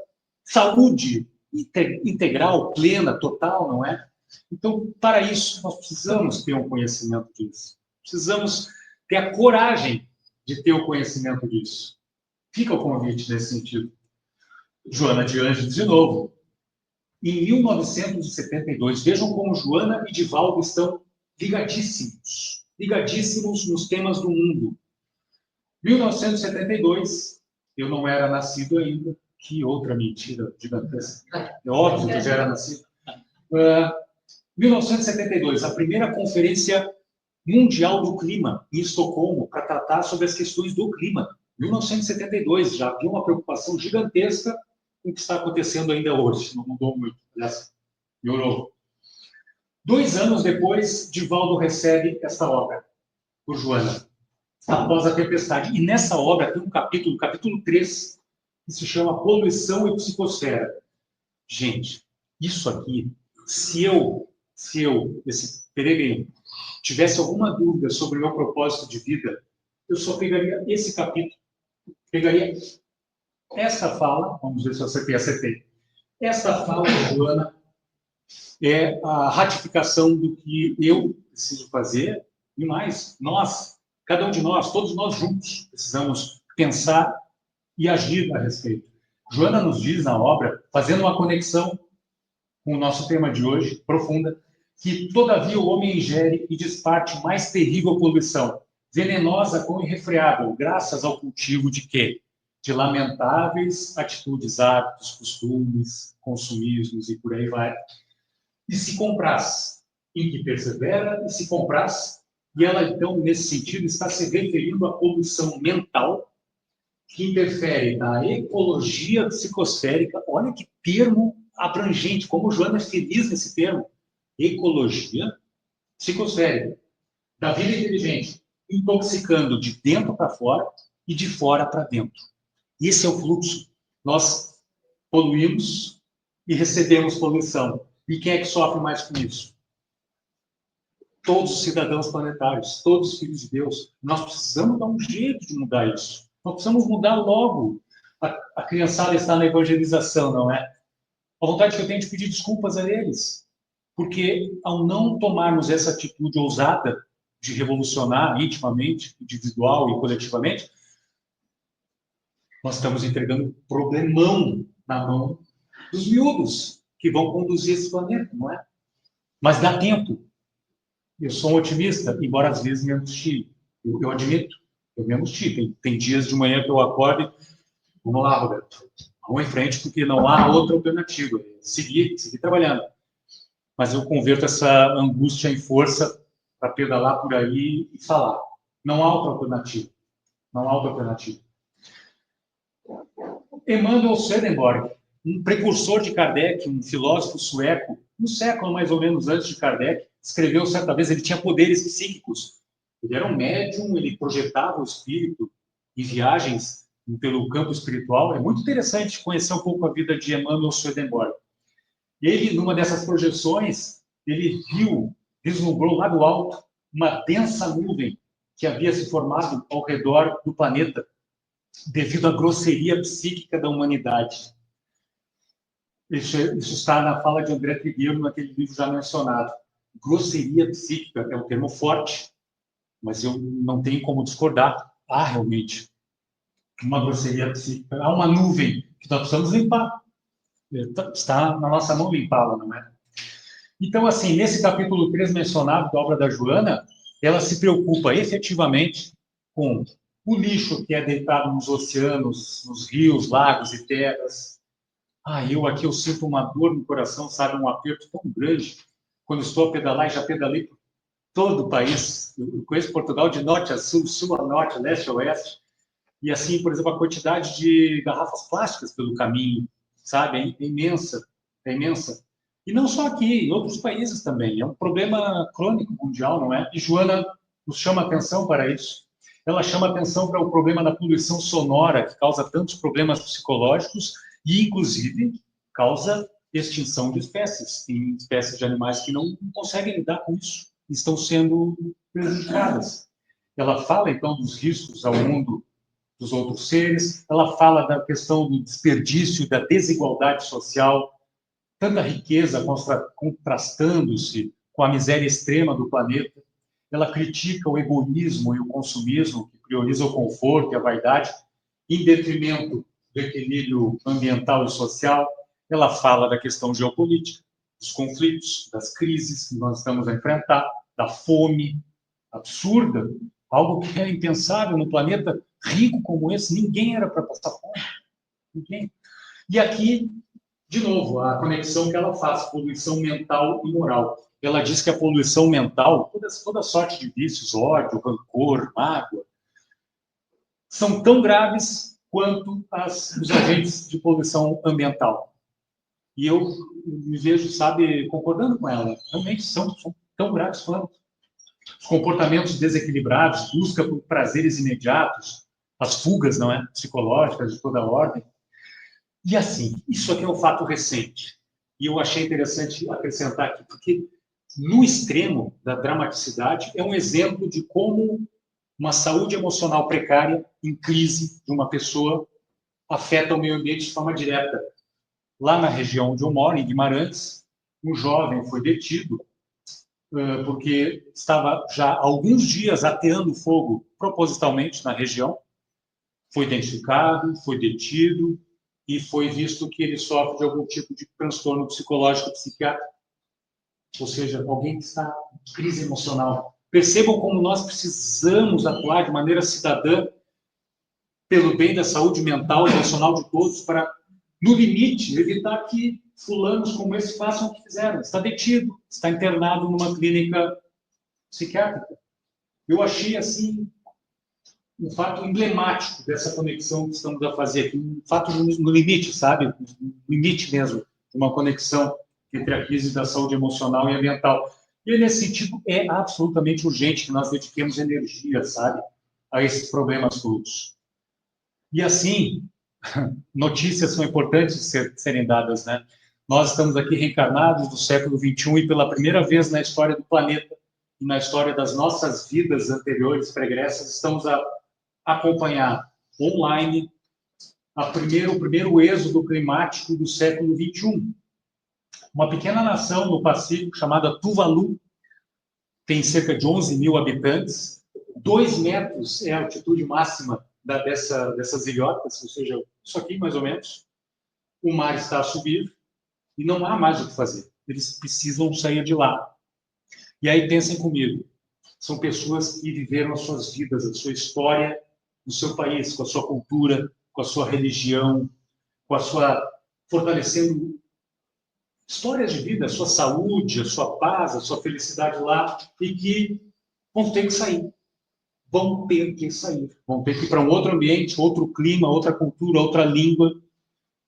Speaker 1: saúde integral, plena, total, não é? Então, para isso, nós precisamos ter um conhecimento disso. Precisamos ter a coragem de ter o conhecimento disso. Fica o convite nesse sentido. Joana de Ângeles, de novo. Em 1972, vejam como Joana e Divaldo estão ligadíssimos nos temas do mundo. 1972, eu não era nascido ainda. Que outra mentira gigantesca. É óbvio que eu já era nascido. 1972, a primeira conferência mundial do clima, em Estocolmo, para tratar sobre as questões do clima. 1972, já havia uma preocupação gigantesca o que está acontecendo ainda hoje, não mudou muito, aliás, piorou. 2 anos depois, Divaldo recebe esta obra, por Joana, Após a Tempestade. E nessa obra tem um capítulo, capítulo 3, que se chama Poluição e Psicosfera. Gente, isso aqui, se eu, esse peregrino, tivesse alguma dúvida sobre o meu propósito de vida, eu só pegaria esse capítulo, pegaria esta fala, vamos ver se eu acertei. Esta fala de Joana é a ratificação do que eu preciso fazer, e mais, nós, cada um de nós, todos nós juntos, precisamos pensar e agir a respeito. Joana nos diz na obra, fazendo uma conexão com o nosso tema de hoje, profunda, que todavia o homem ingere e desparte mais terrível poluição, venenosa como irrefreável, graças ao cultivo de quê? De lamentáveis atitudes, hábitos, costumes, consumismos e por aí vai. E se compraz, em que persevera e se compraz, e ela então, nesse sentido, está se referindo à poluição mental, que interfere na ecologia psicosférica. Olha que termo abrangente, como Joana é feliz nesse termo. Ecologia psicosférica, da vida inteligente, intoxicando de dentro para fora e de fora para dentro. Esse é o fluxo. Nós poluímos e recebemos poluição. E quem é que sofre mais com isso? Todos os cidadãos planetários, todos os filhos de Deus. Nós precisamos dar um jeito de mudar isso. Nós precisamos mudar logo. A criançada está na evangelização, não é? A vontade que eu tenho de pedir desculpas a eles. Porque ao não tomarmos essa atitude ousada de revolucionar intimamente, individual e coletivamente, nós estamos entregando um problemão na mão dos miúdos que vão conduzir esse planeta, não é? Mas dá tempo. Eu sou um otimista, embora às vezes me angustie. Eu admito, eu me angustio. Tem dias de manhã que eu acordo e... Vamos lá, Roberto. Vamos em frente, porque não há outra alternativa. Seguir trabalhando. Mas eu converto essa angústia em força para pedalar por aí e falar. Não há outra alternativa. Não há outra alternativa. Emanuel Swedenborg, um precursor de Kardec, um filósofo sueco, um século mais ou menos antes de Kardec, escreveu certa vez, ele tinha poderes psíquicos. Ele era um médium, ele projetava o espírito em viagens pelo campo espiritual. É muito interessante conhecer um pouco a vida de Emanuel Swedenborg. Ele, numa dessas projeções, ele vislumbrou lá do alto uma densa nuvem que havia se formado ao redor do planeta devido à grosseria psíquica da humanidade. Isso está na fala de André Trigueiro, naquele livro já mencionado. Grosseria psíquica é um termo forte, mas eu não tenho como discordar. Há realmente uma grosseria psíquica, há uma nuvem que nós precisamos limpar. Está na nossa mão limpá-la, não é? Então, assim, nesse capítulo 3 mencionado da obra da Joana, ela se preocupa efetivamente com o lixo que é deitado nos oceanos, nos rios, lagos e terras. Eu sinto uma dor no coração, sabe, um aperto tão grande quando estou a pedalar, e já pedalei por todo o país. Eu conheço Portugal de norte a sul, sul a norte, leste a oeste. E assim, por exemplo, a quantidade de garrafas plásticas pelo caminho, sabe, é imensa, é imensa. E não só aqui, em outros países também. É um problema crônico mundial, não é? E Joana nos chama atenção para isso. Ela chama atenção para o problema da poluição sonora, que causa tantos problemas psicológicos e, inclusive, causa extinção de espécies. Tem espécies de animais que não conseguem lidar com isso, estão sendo prejudicadas. Ela fala, então, dos riscos ao mundo dos outros seres, ela fala da questão do desperdício, da desigualdade social, tanta riqueza contrastando-se com a miséria extrema do planeta. Ela critica o egoísmo e o consumismo, que prioriza o conforto e a vaidade, em detrimento do equilíbrio ambiental e social. Ela fala da questão geopolítica, dos conflitos, das crises que nós estamos a enfrentar, da fome absurda, algo que é impensável no planeta rico como esse. Ninguém era para passar fome. Ninguém. E aqui, de novo, a conexão que ela faz, poluição mental e moral. Ela diz que a poluição mental, toda sorte de vícios, ódio, rancor, mágoa, são tão graves quanto os agentes de poluição ambiental. E eu me vejo, sabe, concordando com ela. Realmente são tão graves quanto. Os comportamentos desequilibrados, busca por prazeres imediatos, as fugas, não é, psicológicas de toda a ordem. E assim, isso aqui é um fato recente. E eu achei interessante acrescentar aqui, porque no extremo da dramaticidade é um exemplo de como uma saúde emocional precária, em crise de uma pessoa, afeta o meio ambiente de forma direta. Lá na região onde eu moro, em Guimarães, um jovem foi detido porque estava já há alguns dias ateando fogo propositalmente na região. Foi identificado, foi detido e foi visto que ele sofre de algum tipo de transtorno psicológico psiquiátrico. Ou seja, alguém que está em crise emocional. Percebam como nós precisamos atuar de maneira cidadã pelo bem da saúde mental e emocional de todos para, no limite, evitar que fulanos como esse façam o que fizeram. Está detido, está internado numa clínica psiquiátrica. Eu achei, assim, um fato emblemático dessa conexão que estamos a fazer aqui, um fato no limite, sabe? No limite mesmo, de uma conexão entre a crise da saúde emocional e ambiental. E, nesse sentido, é absolutamente urgente que nós dediquemos energia, sabe, a esses problemas todos. E, assim, notícias são importantes de serem dadas, né? Nós estamos aqui reencarnados do século XXI e pela primeira vez na história do planeta e na história das nossas vidas anteriores, pregressas, estamos a acompanhar online o primeiro êxodo climático do século XXI. Uma pequena nação no Pacífico chamada Tuvalu tem cerca de 11 mil habitantes, 2 metros é a altitude máxima dessas ilhotas, ou seja, isso aqui mais ou menos. O mar está a subir e não há mais o que fazer. Eles precisam sair de lá. E aí pensem comigo, são pessoas que viveram as suas vidas, a sua história no seu país, com a sua cultura, com a sua religião, com a sua fortalecendo histórias de vida, a sua saúde, a sua paz, a sua felicidade lá, e que vão ter que sair. Vão ter que sair. Vão ter que ir para um outro ambiente, outro clima, outra cultura, outra língua.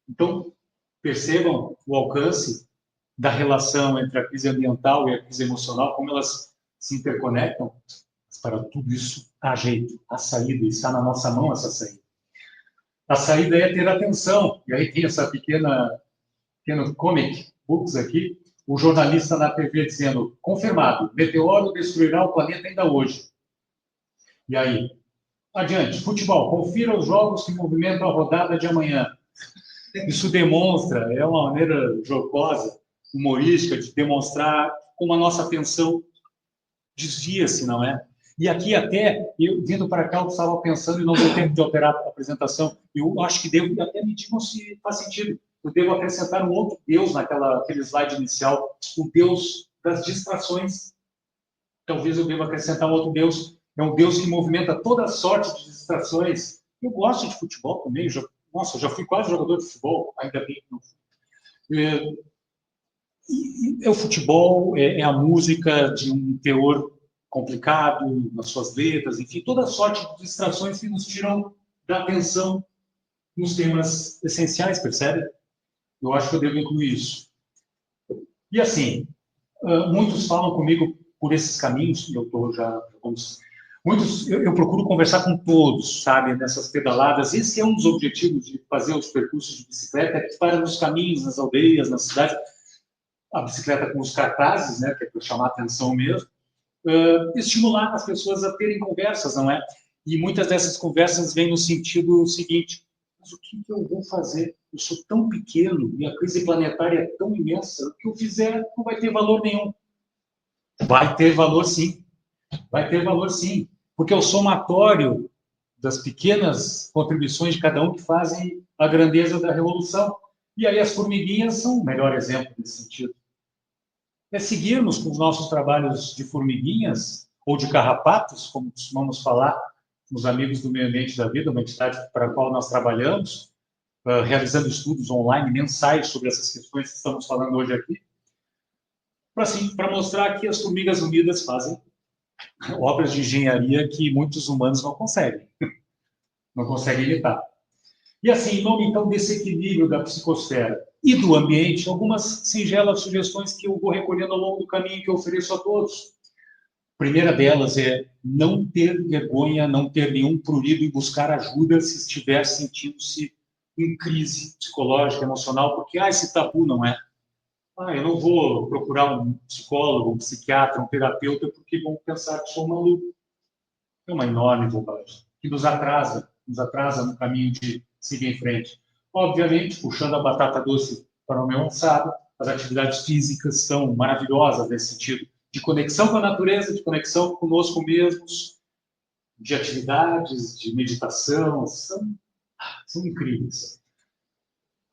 Speaker 1: Então, percebam o alcance da relação entre a crise ambiental e a crise emocional, como elas se interconectam. Mas para tudo isso, há jeito, há saída, está na nossa mão essa saída. A saída é ter atenção. E aí tem essa pequeno comic books aqui, o jornalista na TV dizendo, confirmado, meteoro destruirá o planeta ainda hoje. E aí, adiante, futebol, confira os jogos que movimentam a rodada de amanhã. Isso demonstra, é uma maneira jocosa, humorística, de demonstrar como a nossa atenção desvia-se, não é? E aqui até, eu vindo para cá, eu estava pensando, e não deu tempo de alterar a apresentação, eu acho que devo, até me digam se faz sentido, eu devo acrescentar um outro Deus naquele slide inicial, o Deus das distrações. Talvez eu deva acrescentar um outro Deus, é um Deus que movimenta toda sorte de distrações. Eu gosto de futebol também, eu já fui quase jogador de futebol, ainda bem que não fui. É o futebol, é a música de um teor complicado nas suas letras, enfim, toda sorte de distrações que nos tiram da atenção nos temas essenciais, percebe? Eu acho que eu devo incluir isso. E assim, muitos falam comigo por esses caminhos, e eu estou já... eu procuro conversar com todos, sabe, nessas pedaladas. Esse é um dos objetivos de fazer os percursos de bicicleta, é que para nos caminhos, nas aldeias, nas cidades, a bicicleta com os cartazes, né, que é para chamar a atenção mesmo, estimular as pessoas a terem conversas, não é? E muitas dessas conversas vêm no sentido seguinte, mas o que eu vou fazer? Eu sou tão pequeno e a crise planetária é tão imensa, o que eu fizer não vai ter valor nenhum. Vai ter valor sim, vai ter valor sim, porque é o somatório das pequenas contribuições de cada um que fazem a grandeza da revolução. E aí as formiguinhas são o melhor exemplo nesse sentido. É seguirmos com os nossos trabalhos de formiguinhas, ou de carrapatos, como costumamos falar nos Amigos do Meio Ambiente da Vida, uma entidade para a qual nós trabalhamos, realizando estudos online mensais sobre essas questões que estamos falando hoje aqui, para mostrar que as formigas unidas fazem obras de engenharia que muitos humanos não conseguem imitar. E assim, em nome então desse equilíbrio da psicosfera e do ambiente, algumas singelas sugestões que eu vou recolhendo ao longo do caminho que eu ofereço a todos. A primeira delas é não ter vergonha, não ter nenhum prurido em buscar ajuda se estiver sentindo-se em crise psicológica, emocional, porque esse tabu não é. Eu não vou procurar um psicólogo, um psiquiatra, um terapeuta, porque vão pensar que sou maluco. É uma enorme bobagem, que nos atrasa no caminho de seguir em frente. Obviamente, puxando a batata doce para o meu assado, as atividades físicas são maravilhosas nesse sentido, de conexão com a natureza, de conexão conosco mesmos, de atividades, de meditação, são incríveis.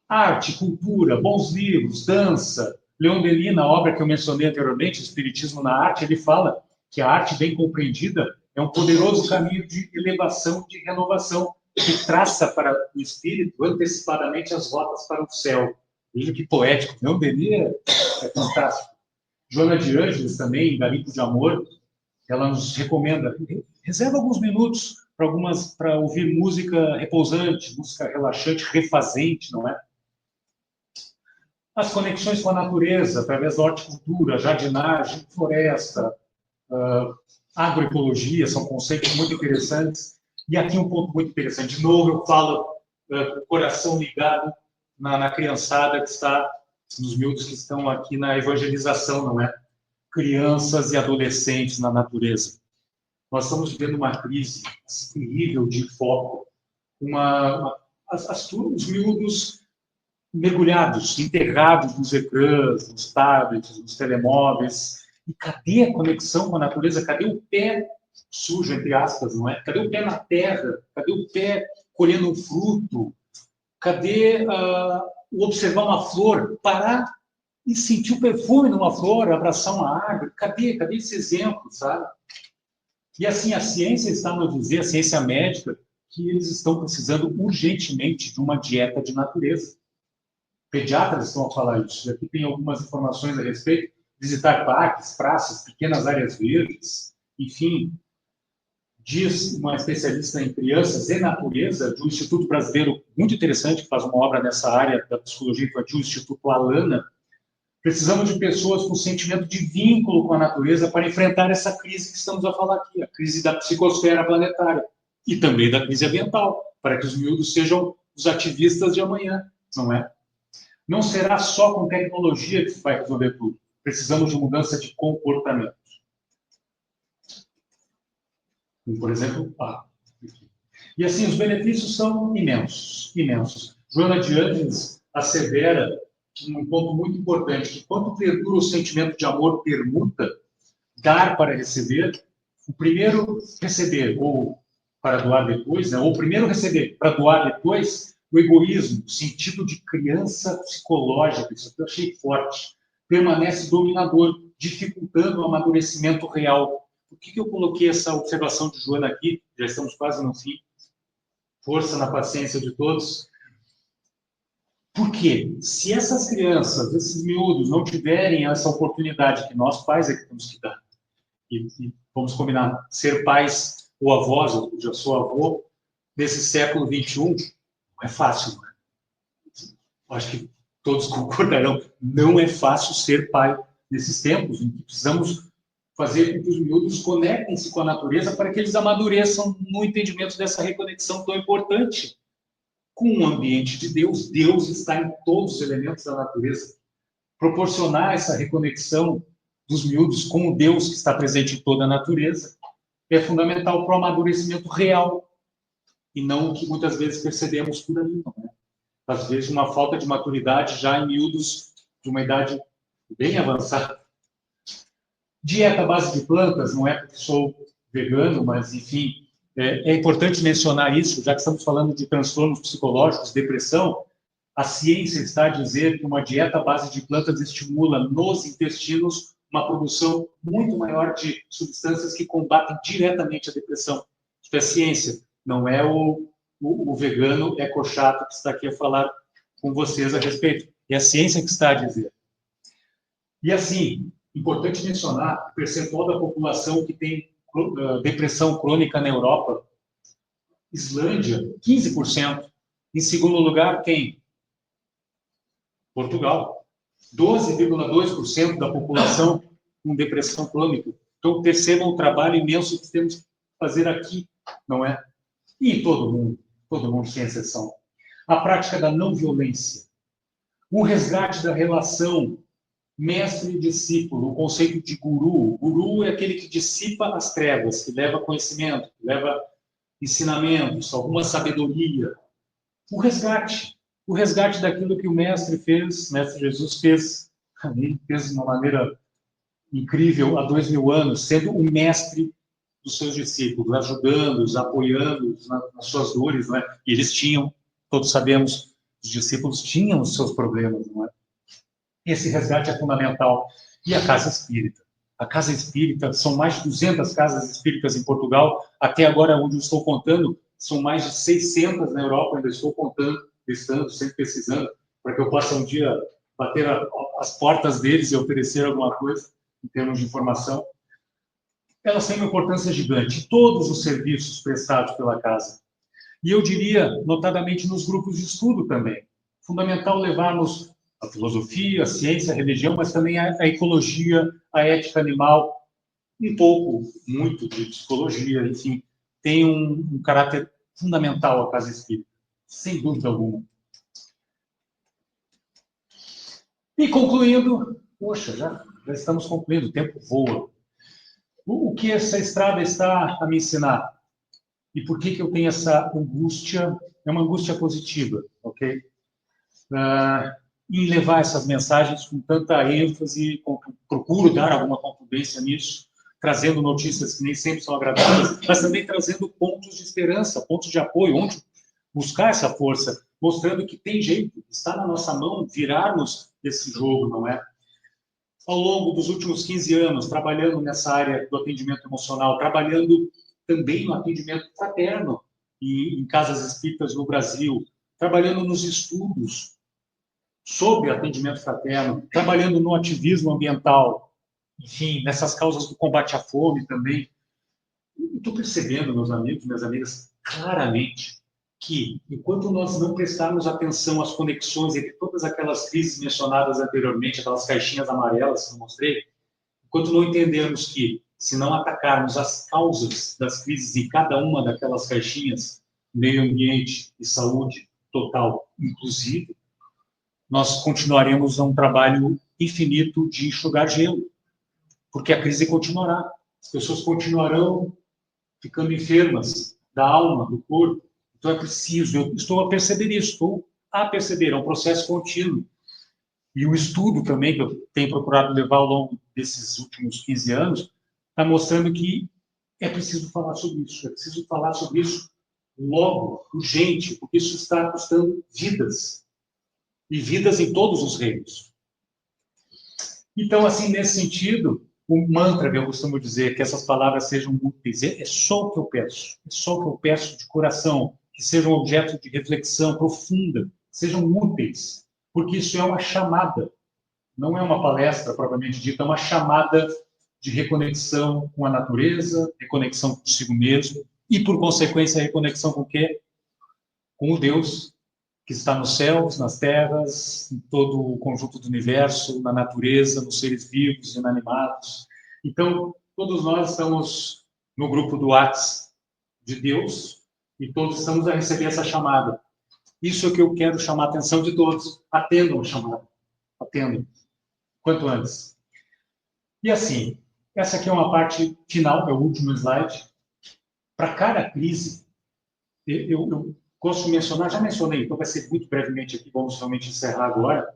Speaker 1: Arte, cultura, bons livros, dança. Leon Denis, na obra que eu mencionei anteriormente, Espiritismo na Arte, ele fala que a arte bem compreendida é um poderoso caminho de elevação, de renovação, que traça para o espírito antecipadamente as rotas para o céu. Veja que poético. Leon Denis é fantástico. Joana de Ângeles também, em Garimpo de Amor, ela nos recomenda, reserva alguns minutos para ouvir música repousante, música relaxante, refazente, não é? As conexões com a natureza, através da horticultura, jardinagem, floresta, agroecologia, são conceitos muito interessantes. E aqui um ponto muito interessante. De novo, eu falo com o coração ligado na criançada que está, nos miúdos que estão aqui na evangelização, não é? Crianças e adolescentes na natureza. Nós estamos vivendo uma crise terrível de foco. Os miúdos mergulhados, enterrados nos ecrãs, nos tablets, nos telemóveis. E cadê a conexão com a natureza? Cadê o pé sujo, entre aspas, não é? Cadê o pé na terra? Cadê o pé colhendo um fruto? Cadê o observar uma flor? Parar e sentir o perfume de uma flor, abraçar uma árvore? Cadê esse exemplo, sabe? E assim, a ciência está a nos dizer, a ciência médica, que eles estão precisando urgentemente de uma dieta de natureza. Pediatras estão a falar isso. Aqui tem algumas informações a respeito. Visitar parques, praças, pequenas áreas verdes, enfim. Diz uma especialista em crianças e natureza de um instituto brasileiro muito interessante, que faz uma obra nessa área da psicologia infantil, o Instituto Alana. Precisamos de pessoas com sentimento de vínculo com a natureza para enfrentar essa crise que estamos a falar aqui, a crise da psicosfera planetária e também da crise ambiental, para que os miúdos sejam os ativistas de amanhã, não é? Não será só com tecnologia que se vai resolver tudo. Precisamos de mudança de comportamento. Por exemplo, E assim, os benefícios são imensos, imensos. Joana de Ângeles assevera um ponto muito importante, que quando perdura o sentimento de amor permuta, dar para receber, o primeiro receber, ou para doar depois, né? Ou primeiro receber para doar depois, o egoísmo, o sentido de criança psicológica, isso eu achei forte, permanece dominador, dificultando o amadurecimento real. Por que eu coloquei essa observação de Joana aqui? Já estamos quase no fim. Força na paciência de todos. Porque se essas crianças, esses miúdos, não tiverem essa oportunidade que nós pais é que temos que dar, e vamos combinar, ser pais ou avós, eu já sou avô, nesse século XXI, não é fácil, não é? Acho que todos concordarão, não é fácil ser pai nesses tempos, em que precisamos fazer com que os miúdos conectem-se com a natureza para que eles amadureçam no entendimento dessa reconexão tão importante com o ambiente de Deus. Deus está em todos os elementos da natureza. Proporcionar essa reconexão dos miúdos com o Deus que está presente em toda a natureza é fundamental para o amadurecimento real e não o que muitas vezes percebemos por aí, não é? Às vezes uma falta de maturidade já em miúdos de uma idade bem avançada. Dieta à base de plantas, não é porque sou vegano, mas enfim, é importante mencionar isso, já que estamos falando de transtornos psicológicos, depressão. A ciência está a dizer que uma dieta à base de plantas estimula nos intestinos uma produção muito maior de substâncias que combatem diretamente a depressão. Isso é ciência, não é o vegano ecochato que está aqui a falar com vocês a respeito. É a ciência que está a dizer. E assim, importante mencionar o percentual da população que tem depressão crônica na Europa. Islândia, 15%. Em segundo lugar, quem? Portugal. 12,2% da população com depressão crônica. Então, percebam o trabalho imenso que temos que fazer aqui, não é? E todo mundo sem exceção. A prática da não violência. O resgate da relação mestre e discípulo, o conceito de guru. O guru é aquele que dissipa as trevas, que leva conhecimento, que leva ensinamentos, alguma sabedoria. O resgate daquilo que o mestre fez, o mestre Jesus fez, ele fez de uma maneira incrível há 2000 anos, sendo o mestre dos seus discípulos, ajudando-os, apoiando-os nas suas dores, não é? E eles tinham, todos sabemos, os discípulos tinham os seus problemas, não é? Esse resgate é fundamental. E a Casa Espírita? A Casa Espírita, são mais de 200 casas espíritas em Portugal, até agora, onde eu estou contando, são mais de 600 na Europa, ainda estou contando, testando, sempre pesquisando, para que eu possa um dia bater as portas deles e oferecer alguma coisa, em termos de informação. Elas têm uma importância gigante, todos os serviços prestados pela Casa. E eu diria, notadamente nos grupos de estudo também. Fundamental levarmos a filosofia, a ciência, a religião, mas também a ecologia, a ética animal, um pouco, muito de psicologia, enfim, tem um caráter fundamental a Casa Espírita, sem dúvida alguma. E concluindo, poxa, já estamos concluindo, o tempo voa. O que essa estrada está a me ensinar? E por que eu tenho essa angústia? É uma angústia positiva, ok? Em levar essas mensagens com tanta ênfase, procuro dar alguma contundência nisso, trazendo notícias que nem sempre são agradáveis, mas também trazendo pontos de esperança, pontos de apoio, onde buscar essa força, mostrando que tem jeito, está na nossa mão virarmos esse jogo, não é? Ao longo dos últimos 15 anos, trabalhando nessa área do atendimento emocional, trabalhando também no atendimento fraterno e em casas espíritas no Brasil, trabalhando nos estudos sobre atendimento fraterno, trabalhando no ativismo ambiental, enfim, nessas causas do combate à fome também. Estou percebendo, meus amigos, minhas amigas, claramente que, enquanto nós não prestarmos atenção às conexões entre todas aquelas crises mencionadas anteriormente, aquelas caixinhas amarelas que eu mostrei, enquanto não entendermos que, se não atacarmos as causas das crises em cada uma daquelas caixinhas, meio ambiente e saúde total, inclusive, nós continuaremos a um trabalho infinito de enxugar gelo, porque a crise continuará. As pessoas continuarão ficando enfermas da alma, do corpo. Então é preciso, eu estou a perceber isso, estou a perceber, é um processo contínuo. E o estudo também, que eu tenho procurado levar ao longo desses últimos 15 anos, está mostrando que é preciso falar sobre isso, é preciso falar sobre isso logo, urgente, porque isso está custando vidas, e vidas em todos os reinos. Então, assim, nesse sentido, o mantra que eu costumo dizer, que essas palavras sejam úteis, é só o que eu peço, é só o que eu peço de coração, que sejam objeto de reflexão profunda, sejam úteis, porque isso é uma chamada, não é uma palestra propriamente dita, é uma chamada de reconexão com a natureza, reconexão consigo mesmo, e, por consequência, reconexão com o quê? Com o Deus que está nos céus, nas terras, em todo o conjunto do universo, na natureza, nos seres vivos, inanimados. Então, todos nós estamos no grupo do WhatsApp de Deus e todos estamos a receber essa chamada. Isso é o que eu quero chamar a atenção de todos. Atendam a chamada. Atendam. Quanto antes. E assim, essa aqui é uma parte final, é o último slide. Para cada crise, eu gosto de mencionar, já mencionei, então vai ser muito brevemente aqui, vamos realmente encerrar agora,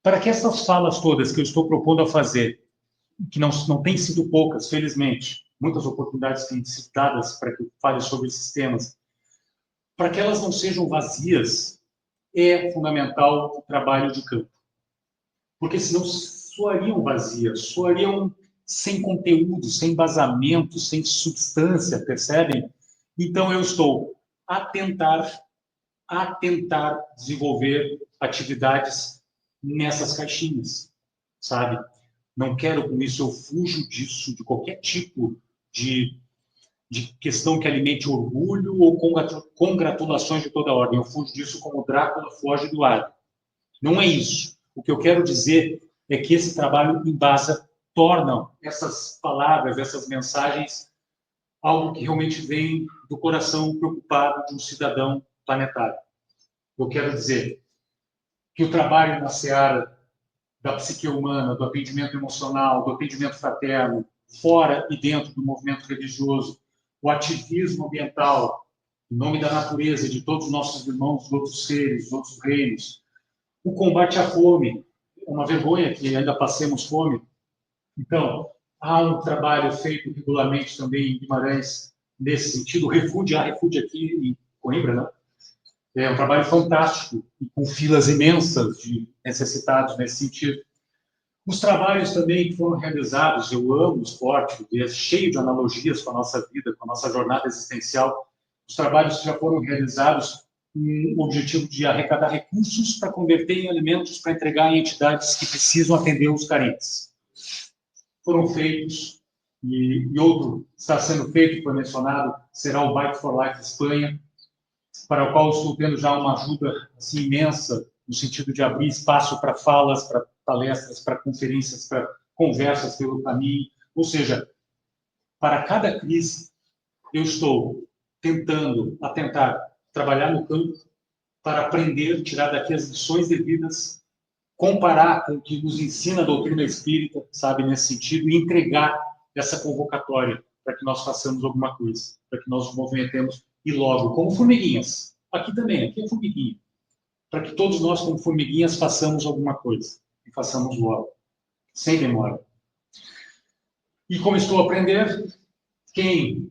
Speaker 1: para que essas falas todas que eu estou propondo a fazer, que não têm sido poucas, felizmente, muitas oportunidades têm sido dadas para que eu fale sobre esses temas, para que elas não sejam vazias, é fundamental o trabalho de campo. Porque senão soariam vazias, soariam sem conteúdo, sem embasamento, sem substância, percebem? Então eu estou a tentar desenvolver atividades nessas caixinhas, sabe? Não quero com isso, eu fujo disso, de qualquer tipo de de questão que alimente orgulho ou congratulações de toda ordem. Eu fujo disso como Drácula foge do ar. Não é isso. O que eu quero dizer é que esse trabalho embasa, torna essas palavras, essas mensagens, algo que realmente vem do coração preocupado de um cidadão planetário. Eu quero dizer que o trabalho na seara da psique humana, do atendimento emocional, do atendimento fraterno, fora e dentro do movimento religioso, o ativismo ambiental, em nome da natureza, de todos os nossos irmãos, dos outros seres, dos outros reinos, o combate à fome, é uma vergonha que ainda passemos fome. Então, há um trabalho feito regularmente também em Guimarães, nesse sentido. Há refúgio aqui em Coimbra, né? É um trabalho fantástico, e com filas imensas de necessitados nesse sentido. Os trabalhos também que foram realizados, eu amo o esporte, é cheio de analogias com a nossa vida, com a nossa jornada existencial. Os trabalhos que já foram realizados com o objetivo de arrecadar recursos para converter em alimentos para entregar em entidades que precisam atender os carentes. Foram feitos, e outro está sendo feito, foi mencionado, será o Bike for Life Espanha, para o qual estou tendo já uma ajuda assim, imensa, no sentido de abrir espaço para falas, para palestras, para conferências, para conversas pelo caminho. Ou seja, para cada crise, eu estou tentar trabalhar no campo para aprender, tirar daqui as lições devidas, comparar com o que nos ensina a doutrina espírita, sabe, nesse sentido, e entregar essa convocatória para que nós façamos alguma coisa, para que nós nos movimentemos e logo, como formiguinhas. Aqui também, aqui é formiguinha. Para que todos nós, como formiguinhas, façamos alguma coisa. E façamos logo, sem demora. E como estou a aprender, quem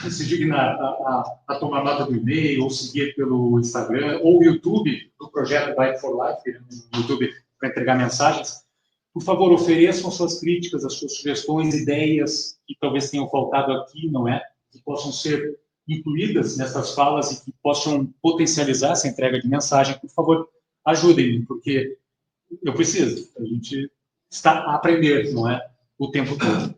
Speaker 1: se dignar a tomar nota do e-mail, ou seguir pelo Instagram, ou YouTube, do projeto Bike for Life, no YouTube, para entregar mensagens, por favor, ofereçam suas críticas, as suas sugestões, ideias que talvez tenham faltado aqui, não é? Que possam ser incluídas nessas falas e que possam potencializar essa entrega de mensagem. Por favor, ajudem-me, porque eu preciso. A gente está a aprender, não é? O tempo todo.